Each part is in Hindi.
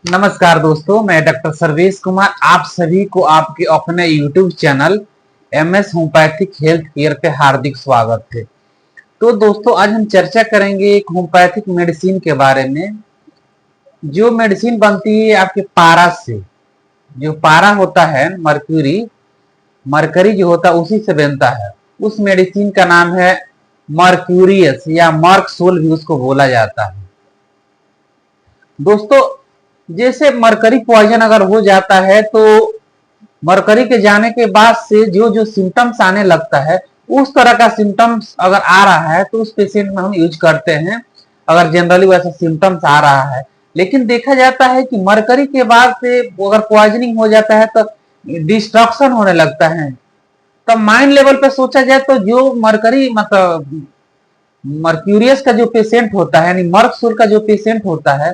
नमस्कार दोस्तों, मैं डॉक्टर सर्वेश कुमार आप सभी को आपके अपने YouTube channel MS homeopathic health care पे हार्दिक स्वागत है। तो दोस्तों, आज हम चर्चा करेंगे एक होम्योपैथिक मेडिसिन के बारे में। जो मेडिसिन बनती है आपके पारा से, जो पारा होता है मर्क्यूरी, मरकरी जो होता है उसी से बनता है। उस मेडिसिन का नाम है मर्क्यूरियस या मर्कसोल भी उसको बोला जाता है। दोस्तों, जैसे मरकरी पॉइजन अगर हो जाता है तो मरकरी के जाने के बाद से जो जो सिम्टम्स आने लगता है, उस तरह का सिम्टम्स अगर आ रहा है तो उस पेशेंट में हम यूज करते हैं, अगर जनरली वैसा सिम्टम्स आ रहा है। लेकिन देखा जाता है कि मरकरी के बाद से अगर पॉइजनिंग हो जाता है तो डिस्ट्रक्शन होने लगता है। तब माइंड लेवल पे सोचा जाए तो जो मरकरी मतलब मर्क्यूरियस का जो पेशेंट होता है, यानी मर्कसोल का जो पेशेंट होता है,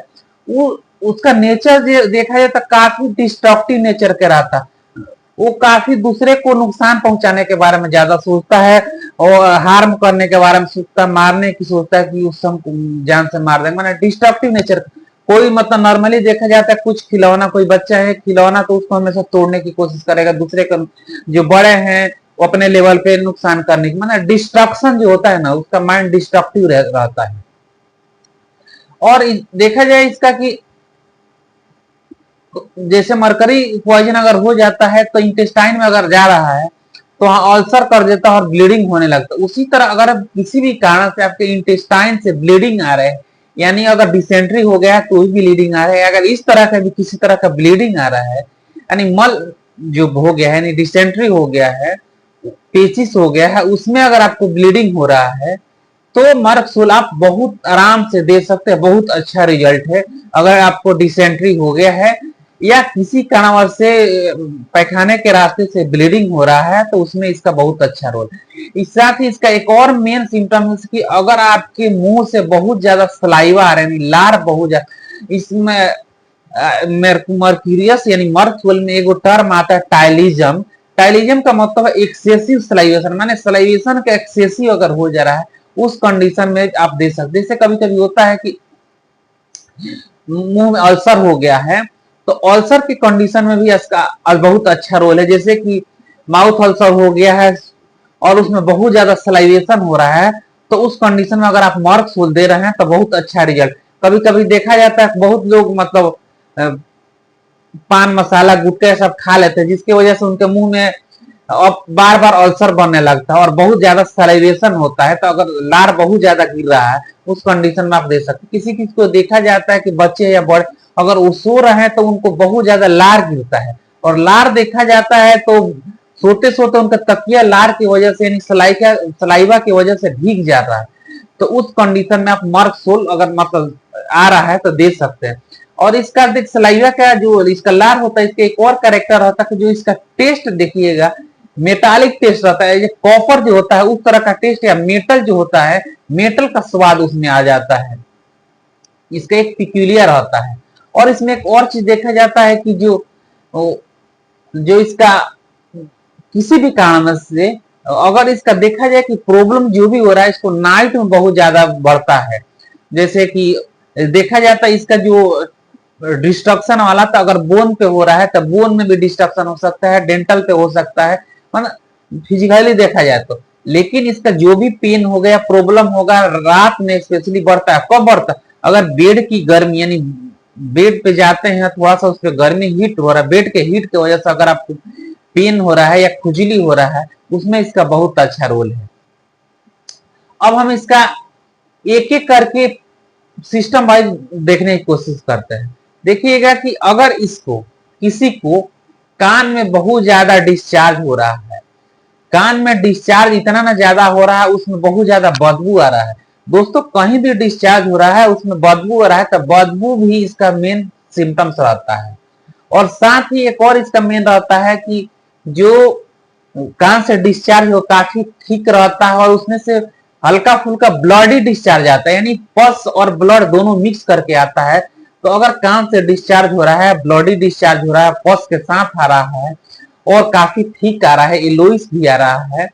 वो उसका नेचर देखा जाए तो काफी डिस्ट्रक्टिव नेचर का रहता है। वो काफी दूसरे को नुकसान पहुंचाने के बारे में ज्यादा सोचता है और हार्म करने के बारे में सोचता है, मारने की सोचता है कि उस हम जान से मार देंगे, मतलब डिस्ट्रक्टिव नेचर। कोई मतलब नॉर्मली देखा जाता है कुछ खिलौना, कोई बच्चा है खिलौना तो उसको हमेशा तोड़ने की कोशिश करेगा, दूसरे का जो बड़े हैं वो अपने लेवल पे नुकसान करने की, मतलब डिस्ट्रक्शन जो होता है ना, उसका माइंड डिस्ट्रक्टिव रहता है। और देखा जाए इसका कि जैसे मरकरी पॉइजन अगर हो जाता है तो इंटेस्टाइन में अगर जा रहा है तो वहां अल्सर कर देता है और ब्लीडिंग होने लगता है। उसी तरह अगर किसी भी कारण से आपके इंटेस्टाइन से ब्लीडिंग आ रहा है, यानी अगर डिसेंट्री हो गया है तो भी ब्लीडिंग आ रहा है, अगर इस तरह का भी किसी तरह का ब्लीडिंग आ रहा है, यानी मल जो हो गया है, यानी डिसेंट्री हो गया है, पेचिस हो गया है, उसमें अगर आपको ब्लीडिंग हो रहा है तो मर्कसोल आप बहुत आराम से दे सकते हैं, बहुत अच्छा रिजल्ट है। अगर आपको डिसेंट्री हो गया है या किसी कारणवश से पैखाने के रास्ते से ब्लीडिंग हो रहा है तो उसमें इसका बहुत अच्छा रोल है। इस साथ ही इसका एक और मेन सिम्टम है कि अगर आपके मुंह से बहुत ज्यादा सलाइवा आ रहा है, लार बहुत ज्यादा, इसमें मर्क्यूरियस यानी मर्कसोल में एक टर्म आता है टाइलिज्म। टाइलिज्म का मतलब है एक्सेसिव सलाइवेशन, माने सलाइवेशन का एक्सेसिव अगर हो जा रहा है, उस कंडीशन में आप दे सकते। जैसे कभी कभी होता है कि मुंह में अल्सर हो गया है तो अल्सर की कंडीशन में भी इसका बहुत अच्छा रोल है। जैसे कि माउथ अल्सर हो गया है और उसमें बहुत ज्यादा सलाइवेशन हो रहा है, तो उस कंडीशन में अगर आप मर्कसोल दे रहे हैं तो बहुत अच्छा रिजल्ट। कभी कभी देखा जाता है बहुत लोग मतलब पान मसाला गुटखा सब खा लेते हैं, जिसकी वजह से उनके मुंह में अब बार बार अल्सर बनने लगता है और बहुत ज्यादा सलाइवेशन होता है। तो अगर लार बहुत ज्यादा गिर रहा है उस कंडीशन में आप दे सकते। किसी किसी को देखा जाता है कि बच्चे या बड़े अगर वो सो रहे हैं तो उनको बहुत ज्यादा लार गिरता है, और लार देखा जाता है तो सोते सोते उनका तकिया लार की वजह से यानी सलाइवा की वजह से भीग जाता है। तो उस कंडीशन में आप मर्कसोल अगर मतलब आ रहा है तो दे सकते हैं। और इसका देख सलाइवा का जो इसका लार होता है, इसका एक और कैरेक्टर होता है कि जो इसका टेस्ट देखिएगा मेटालिक टेस्ट रहता है। ये कॉपर जो होता है उस तरह का टेस्ट, या मेटल जो होता है मेटल का स्वाद उसमें आ जाता है, इसका एक पिक्यूलियर होता है। और इसमें एक और चीज देखा जाता है कि जो जो इसका किसी भी कारण से अगर इसका देखा जाए कि प्रॉब्लम जो भी हो रहा है इसको नाइट में बहुत ज्यादा बढ़ता है। जैसे कि देखा जाता है इसका जो डिस्ट्रक्शन वाला, तो अगर बोन पे हो रहा है तो बोन में भी डिस्ट्रक्शन हो सकता है, डेंटल पे हो सकता है, मतलब फिजिकली देखा जाए तो। लेकिन इसका जो भी पेन हो गया प्रॉब्लम होगा रात में स्पेशली बढ़ता है। कब बढ़ता है? अगर बेड की गर्मी यानी बेड पे जाते हैं थोड़ा सा उस पर गर्मी हीट हो रहा है, बेड के हीट की वजह से अगर आपको पेन हो रहा है या खुजली हो रहा है, उसमें इसका बहुत अच्छा रोल है। अब हम इसका एक एक करके सिस्टम वाइज देखने की कोशिश करते हैं। देखिएगा कि अगर इसको किसी को कान में बहुत ज्यादा डिस्चार्ज हो रहा है, कान में डिस्चार्ज इतना ना ज्यादा हो रहा है उसमें बहुत ज्यादा बदबू आ रहा है। दोस्तों, कहीं भी डिस्चार्ज हो रहा है उसमें बदबू आ रहा है तो बदबू भी इसका मेन सिम्टम्स रहता है। और साथ ही एक और इसका मेन रहता है कि जो कान से डिस्चार्ज हो काफी ठीक रहता है और उसमें से हल्का फुल्का ब्लड ही डिस्चार्ज आता है, यानी पस और ब्लड दोनों मिक्स करके आता है। तो अगर कान से डिस्चार्ज हो रहा है, ब्लडी डिस्चार्ज हो रहा है, पस के साथ आ रहा है और काफी ठीक आ रहा है, इलोइस भी आ रहा है,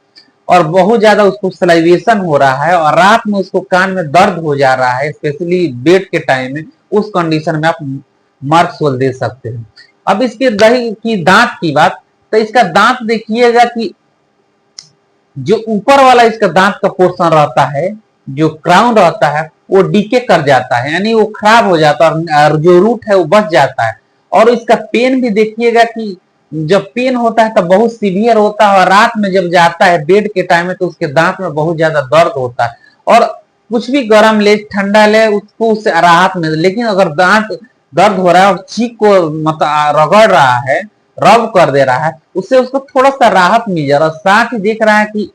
और बहुत ज्यादा उसको सलाइवेशन हो रहा है और रात में उसको कान में दर्द हो जा रहा है स्पेशली बेड के टाइम में, उस कंडीशन में आप मार्क्सवेल दे सकते हैं। अब इसके दही की दांत की बात, तो इसका दांत देखिएगा कि जो ऊपर वाला इसका दांत का पोर्शन रहता है, जो क्राउन रहता है, वो डीके कर जाता है, यानी वो खराब हो जाता है और जो रूट है वो बच जाता है। और इसका पेन भी देखिएगा कि जब पेन होता है तब बहुत सीवियर होता है, और रात में जब जाता है बेड के टाइम में तो उसके दांत में बहुत ज्यादा दर्द होता है। और कुछ भी गर्म ले ठंडा ले उसको उससे राहत मिले, लेकिन अगर दांत दर्द हो रहा है और चीक को मतलब रगड़ रहा है, रब कर दे रहा है, उससे उसको थोड़ा सा राहत मिल जा रहा है। साथ ही देख रहा है कि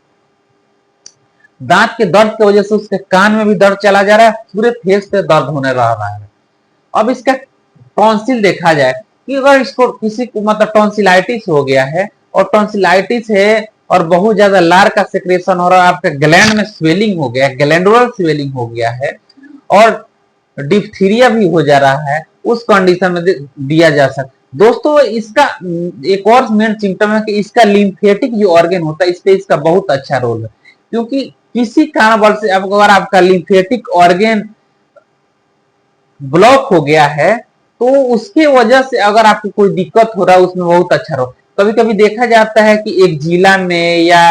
दांत के दर्द की वजह से उसके कान में भी दर्द चला जा रहा है, पूरे फेस पे दर्द होने लग रहा है। अब इसका टॉन्सिल देखा जाए कि अगर इसको किसी को मतलब टॉन्सिलाइटिस हो गया है, और टॉन्सिलाइटिस है और बहुत ज्यादा लार का सेक्रेशन हो रहा है, आपके ग्लैंड में स्वेलिंग हो गया है, ग्लैंडुलर स्वेलिंग हो गया है, और डिप्थीरिया भी हो जा रहा है, उस कंडीशन में दिया जा सकता है। दोस्तों इसका एक और मेन सिम्टम है कि इसका लिम्फेटिक जो ऑर्गन होता है इस पे इसका बहुत अच्छा रोल है, क्योंकि किसी कारणवश से अगर आपका लिम्फेटिक ऑर्गन ब्लॉक हो गया है तो उसके वजह से अगर आपको कोई दिक्कत हो रहा है उसमें बहुत अच्छा रोल। कभी कभी देखा जाता है कि एक जिला में या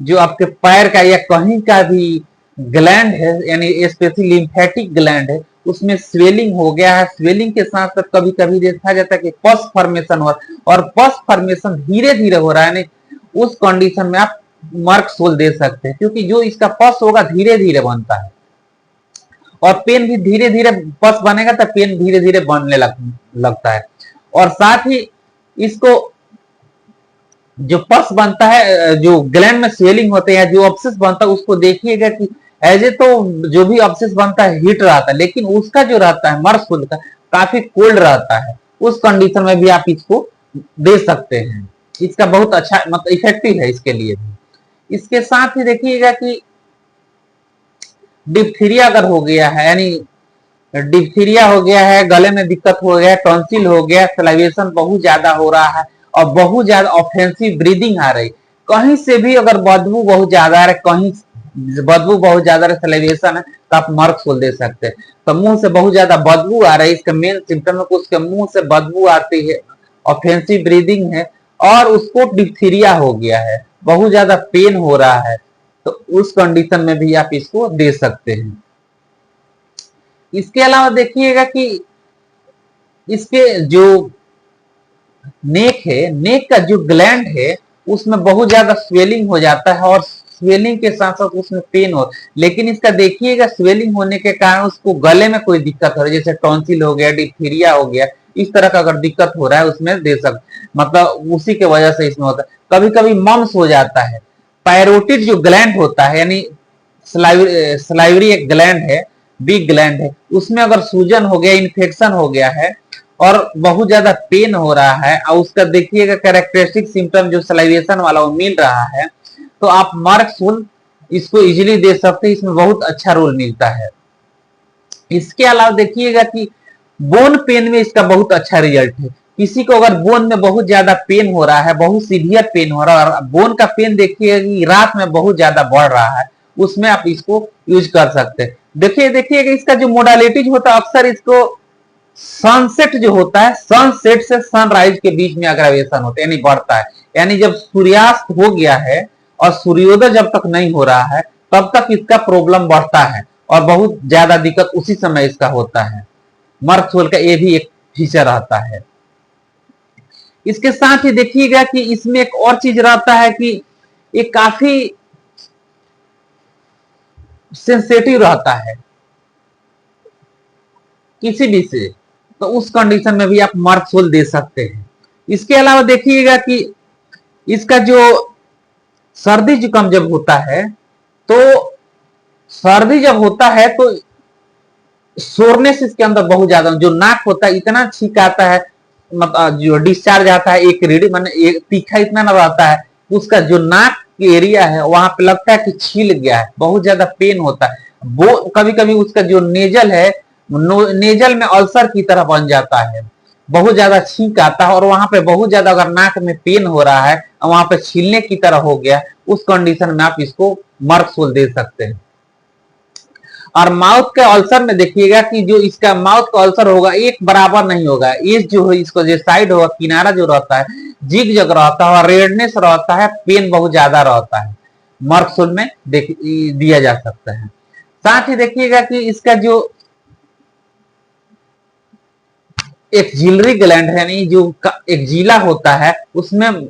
जो आपके पैर का या कहीं का भी ग्लैंड है, यानी स्पेशली लिम्फेटिक ग्लैंड है, उसमें स्वेलिंग हो गया है। स्वेलिंग के साथ साथ कभी कभी देखा जाता है कि पस फॉर्मेशन हो, और पस फॉर्मेशन धीरे धीरे हो रहा है, उस कंडीशन में आप मार्क्सवेल दे सकते हैं, क्योंकि जो इसका पस होगा धीरे धीरे बनता है, और पेन भी धीरे धीरे पस बनेगा तो पेन धीरे धीरे बनने लगता है। और साथ ही इसको जो पस बनता है, जो ग्लैंड में स्वेलिंग होते हैं, जो ऑब्सेस बनता है, उसको देखिएगा कि एज ए तो जो भी ऑब्सेस बनता है हीट रहता है, लेकिन उसका जो रहता है मार्क्सवेल का काफी कोल्ड रहता है। उस कंडीशन में भी आप इसको दे सकते हैं। इसका बहुत अच्छा मतलब इफेक्टिव है इसके लिए भी। इसके साथ ही देखिएगा कि डिप्थीरिया अगर हो गया है, यानी डिप्थीरिया हो गया है, गले में दिक्कत हो गया है, टॉन्सिल हो गया, सलाइवेशन बहुत ज्यादा हो रहा है और बहुत ज्यादा ऑफेंसिव ब्रीदिंग आ रही, कहीं से भी अगर बदबू बहुत ज्यादा आ रहा है, कहीं बदबू बहुत ज्यादा सलाइवेशन है, तो आप मार्क्सवेल दे सकते हैं। तो मुंह से बहुत ज्यादा बदबू आ रही है, इसका मेन सिम्टम है कि उसके मुंह से बदबू आती है, ऑफेंसिव ब्रीदिंग है, और उसको डिप्थीरिया हो गया है, बहुत ज्यादा पेन हो रहा है, तो उस कंडीशन में भी आप इसको दे सकते हैं। इसके अलावा देखिएगा कि इसके जो नेक है, नेक का जो ग्लैंड है उसमें बहुत ज्यादा स्वेलिंग हो जाता है, और स्वेलिंग के साथ साथ उसमें पेन हो, लेकिन इसका देखिएगा स्वेलिंग होने के कारण उसको गले में कोई दिक्कत हो रही है, जैसे टॉन्सिल हो गया, डिप्थीरिया हो गया, इस तरह का अगर दिक्कत हो रहा है उसमें दे सकते, मतलब उसी के वजह से इसमें होता है। कभी कभी मम्स हो जाता है, पैरोटिड जो ग्लैंड होता है, यानी सलाइवरी एक ग्लैंड है, बिग ग्लैंड है, उसमें अगर सूजन हो गया, इन्फेक्शन हो गया है और बहुत ज्यादा पेन हो रहा है, और उसका देखिएगा कैरेक्टरिस्टिक सिम्टम जो सलाइवेशन वाला वो मिल रहा है, तो आप मार्क्सवेल इसको इजीली दे सकते हैं, इसमें बहुत अच्छा रोल मिलता है। इसके अलावा देखिएगा कि बोन पेन में इसका बहुत अच्छा रिजल्ट है। किसी को अगर बोन में बहुत ज्यादा पेन हो रहा है, बहुत सीवियर पेन हो रहा है, और बोन का पेन देखिएगा कि रात में बहुत ज्यादा बढ़ रहा है, उसमें आप इसको यूज कर सकते हैं। देखिएगा इसका जो मोडालिटीज होता है, अक्सर इसको सनसेट जो होता है, सनसेट से सनराइज के बीच में अग्रावेशन होता है, यानी बढ़ता है, यानी जब सूर्यास्त हो गया है और सूर्योदय जब तक नहीं हो रहा है तब तक इसका प्रॉब्लम बढ़ता है, और बहुत ज्यादा दिक्कत उसी समय इसका होता है। मार्क्सवेल का ये भी एक फीचर आता है। इसके साथ ही देखिएगा कि इसमें एक और चीज रहता है कि ये काफी सेंसेटिव रहता है किसी भी से, तो उस कंडीशन में भी आप मार्क्सवेल दे सकते हैं। इसके अलावा देखिएगा कि इसका जो सर्दी जुकाम जब होता है, तो सर्दी जब होता है तो सोरनेस इसके अंदर बहुत ज्यादा, जो नाक होता है इतना छींक आता है, मतलब जो डिस्चार्ज आता है, एक रीडिंग माने एक तीखा इतना न रहता है, उसका जो नाक एरिया है वहां पे लगता है कि छील गया है, बहुत ज्यादा पेन होता है। वो कभी कभी उसका जो नेजल है, नेजल में अल्सर की तरह बन जाता है, बहुत ज्यादा छींक आता है, और वहां पे बहुत ज्यादा अगर नाक में पेन हो रहा है, वहां पे छीलने की तरह हो गया, उस कंडीशन में आप इसको मार्क्सवेल दे सकते हैं। और माउथ के अल्सर में देखिएगा कि जो इसका माउथ का अल्सर होगा एक बराबर नहीं होगा, ये जो है इसको जो साइड होगा किनारा जो रहता है जिग जग रहता है और रेडनेस रहता है, पेन बहुत ज्यादा रहता है, मर्कसोल में दिया जा सकता है। साथ ही देखिएगा कि इसका जो एक्सिलरी ग्लैंड है, नहीं जो एक्जिला होता है उसमें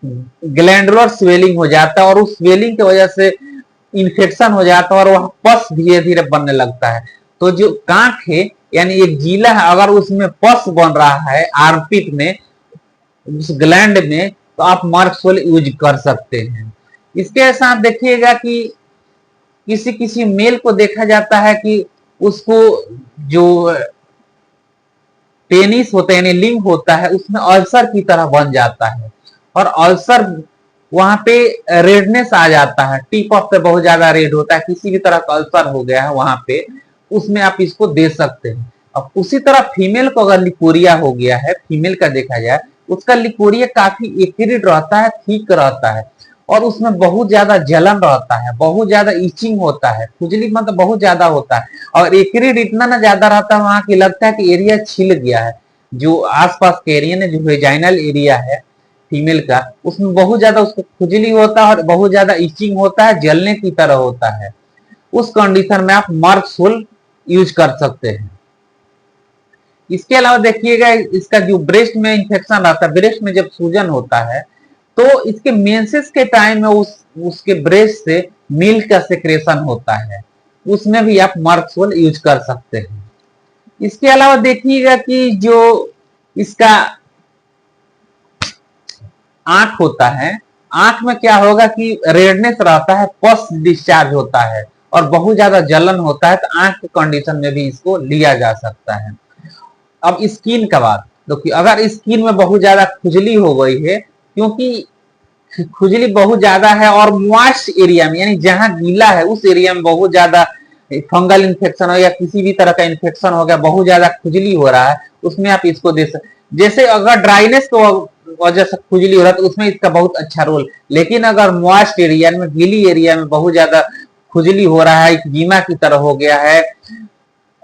ग्लैंडुलर स्वेलिंग हो जाता है और उस स्वेलिंग की वजह से इन्फेक्शन हो जाता है और वह पस धीरे धीरे बनने लगता है। तो जो कांख है यानी एक जीला है, अगर उसमें पस बन रहा है आर्मपिट में, उस ग्लैंड में, तो आप मार्कसोल यूज कर सकते हैं। इसके साथ देखिएगा कि किसी किसी मेल को देखा जाता है कि उसको जो पेनिस होता है यानी लिंग होता है उसमें अल्सर की तरह बन जाता है और अल्सर वहां पे रेडनेस आ जाता है, टिप ऑफ पे बहुत ज्यादा रेड होता है, किसी भी तरह का अल्सर हो गया है वहां पे, उसमें आप इसको दे सकते हैं। अब उसी तरह फीमेल को अगर लिकोरिया हो गया है, फीमेल का देखा जाए, उसका लिकोरिया काफी एक्यूरेट रहता है, ठीक रहता है और उसमें बहुत ज्यादा जलन रहता है, बहुत ज्यादा इचिंग होता है, खुजली मतलब बहुत ज्यादा होता है और एक्यूरेट इतना ना ज्यादा रहता है वहां की लगता है कि एरिया छिल गया है, जो आसपास के एरिया ने जो वेजाइनल एरिया है फीमेल का, उसमें बहुत ज्यादा उसको खुजली होता है और बहुत ज्यादा इचिंग होता है, जलने की तरह होता है। उस कंडीशन में आप मार्कसोल यूज कर सकते हैं। इसके अलावा देखिएगा इसका जो ब्रेस्ट में इंफेक्शन रहता है, ब्रेस्ट में जब सूजन होता है तो इसके मेंसेस के टाइम में उसके ब्रेस्ट से मिल्क का सेक्रेशन होता है, उसमें भी आप मार्कसोल यूज कर सकते हैं। इसके अलावा देखिएगा कि जो इसका आंख होता है, आंख में क्या होगा कि रेडनेस रहता है, पस डिस्चार्ज होता है और बहुत ज्यादा जलन होता है, तो आंख के कंडीशन में भी इसको लिया जा सकता है। अब स्किन का बात देखिए, अगर स्किन में बहुत ज्यादा खुजली हो गई है, क्योंकि खुजली बहुत ज्यादा है और मॉइस्ट एरिया में यानी जहां गीला है उस एरिया में बहुत ज्यादा फंगल इन्फेक्शन हो या किसी भी तरह का इन्फेक्शन हो गया, बहुत ज्यादा खुजली हो रहा है, उसमें आप इसको दे सकते। जैसे अगर ड्राइनेस को वजह से खुजली हो रहा है तो उसमें इसका बहुत अच्छा रोल, लेकिन अगर मॉइस्ट एरिया में, गीली एरिया में बहुत ज्यादा खुजली हो रहा है, एक्जिमा की तरह हो गया है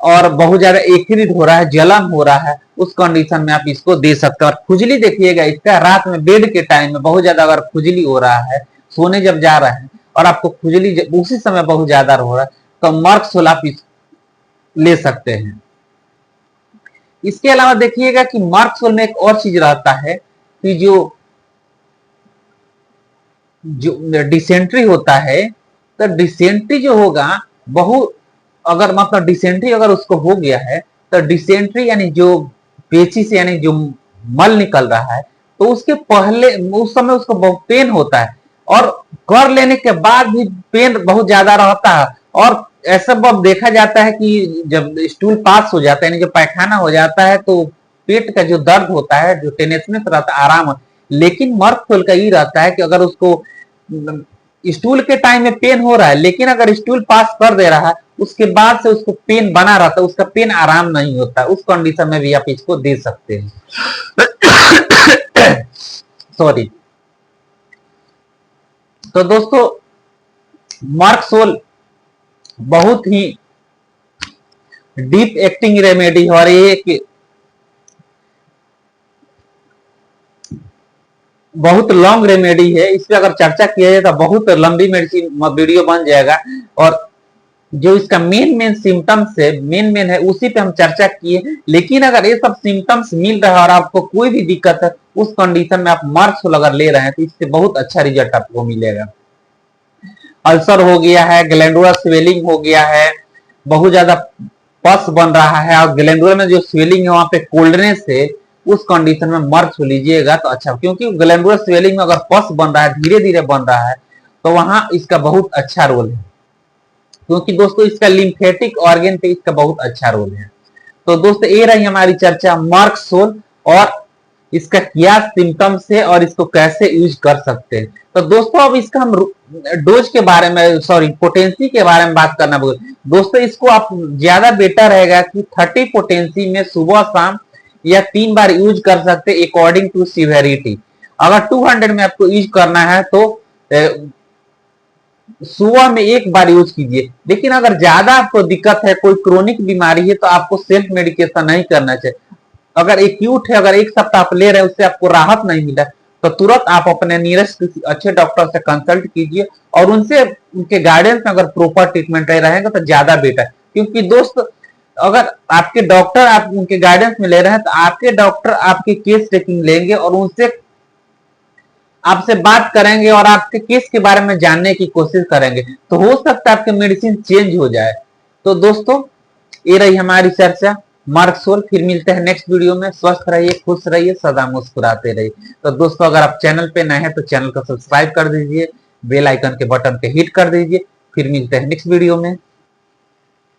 और बहुत ज्यादा एक्रिड हो रहा है, जलन हो रहा है, उस कंडीशन में आप इसको दे सकते हैं। और खुजली देखिएगा इसका रात में बेड के टाइम में बहुत ज्यादा अगर खुजली हो रहा है, सोने जब जा रहे हैं और आपको खुजली उसी समय बहुत ज्यादा हो रहा है, तो मार्कसोल आप ले सकते हैं। इसके अलावा देखिएगा कि मार्कसोल में एक और चीज रहता है कि जो डिसेंट्री होता है, तो डिसेंट्री जो होगा बहुत, अगर मतलब डिसेंट्री अगर उसको हो गया है तो डिसेंट्री यानी जो पेची से यानी जो मल निकल रहा है, तो उसके पहले उस समय उसको बहुत पेन होता है और कर लेने के बाद भी पेन बहुत ज्यादा रहता है और ऐसा अब देखा जाता है कि जब स्टूल पास हो जाता है यानी जब पैखाना हो जाता है तो पेट का जो दर्द होता है, जो टेनेसनेस रहता है, आराम। लेकिन मार्कसोल का ये रहता है कि अगर उसको स्टूल के टाइम में पेन हो रहा है, लेकिन अगर स्टूल पास कर दे रहा है उसके बाद से उसको पेन बना रहता है, उसका पेन आराम नहीं होता, उस कंडीशन में भी आप इसको दे सकते हैं। सॉरी। तो दोस्तों मार्कसोल बहुत ही डीप एक्टिंग रेमेडी है और ये बहुत लॉन्ग रेमेडी है, इस पर अगर चर्चा किया जाए तो बहुत लंबी मेडिसिन वीडियो बन जाएगा और जो इसका मेन सिम्टम्स है, मेन है उसी पे हम चर्चा किए। लेकिन अगर ये सब सिम्टम्स मिल रहा है और आपको कोई भी दिक्कत है, उस कंडीशन में आप मार्कसोल अगर ले रहे हैं तो इससे बहुत अच्छा रिजल्ट आपको मिलेगा। अल्सर हो गया है, ग्लैंडुलर स्वेलिंग हो गया है, बहुत ज्यादा पस बन रहा है और ग्लैंडुलर में जो स्वेलिंग है वहां पे कोल्डनेस है, उस कंडीशन में मार्कसोल लीजिएगा तो अच्छा, क्योंकि ग्लैंडुलर स्वेलिंग में अगर पस बन रहा है, धीरे धीरे बन रहा है, तो वहां इसका बहुत अच्छा रोल है, क्योंकि दोस्तों इसका लिम्फेटिक ऑर्गन पे इसका बहुत अच्छा रोल है। तो दोस्तों ये रही हमारी चर्चा मार्कसोल और इसका क्या सिम्टम्स है और इसको कैसे यूज कर सकते हैं। तो दोस्तों अब इसका हम डोज के बारे में, सॉरी पोटेंसी के बारे में बात करना बोल दोस्तों, इसको आप ज्यादा बेटर रहेगा कि 30 पोटेंसी में सुबह शाम या 3 बार यूज कर सकते अकॉर्डिंग टू सिवेरिटी। अगर 200 में आपको यूज करना है तो सुबह में एक बार यूज कीजिए। लेकिन अगर ज्यादा आपको दिक्कत है, कोई क्रोनिक बीमारी है, तो आपको सेल्फ मेडिकेशन नहीं करना चाहिए। अगर एक्यूट है, अगर एक सप्ताह आप ले रहे हैं उससे आपको राहत नहीं मिला, तो तुरंत आप अपने नियरेस्ट किसी अच्छे डॉक्टर से कंसल्ट कीजिए और उनसे उनके गाइडेंस में अगर प्रॉपर ट्रीटमेंट रहेगा तो ज्यादा बेटर। क्योंकि दोस्त, अगर आपके डॉक्टर आप उनके गाइडेंस में ले रहे हैं तो आपके डॉक्टर आपके केस टेकिंग लेंगे और उनसे आपसे बात करेंगे और आपके केस के बारे में जानने की कोशिश करेंगे, तो हो सकता है आपकी मेडिसिन चेंज हो जाए। तो दोस्तों, ये रही हमारी चर्चा मार्क्सोल। फिर मिलते हैं नेक्स्ट वीडियो में। स्वस्थ रहिए, खुश रहिए, सदा मुस्कुराते रहिए। तो दोस्तों, अगर आप चैनल पे नए हैं तो चैनल को सब्सक्राइब कर दीजिए, बेल आइकन के बटन पे हिट कर दीजिए। फिर मिलते हैं नेक्स्ट वीडियो में।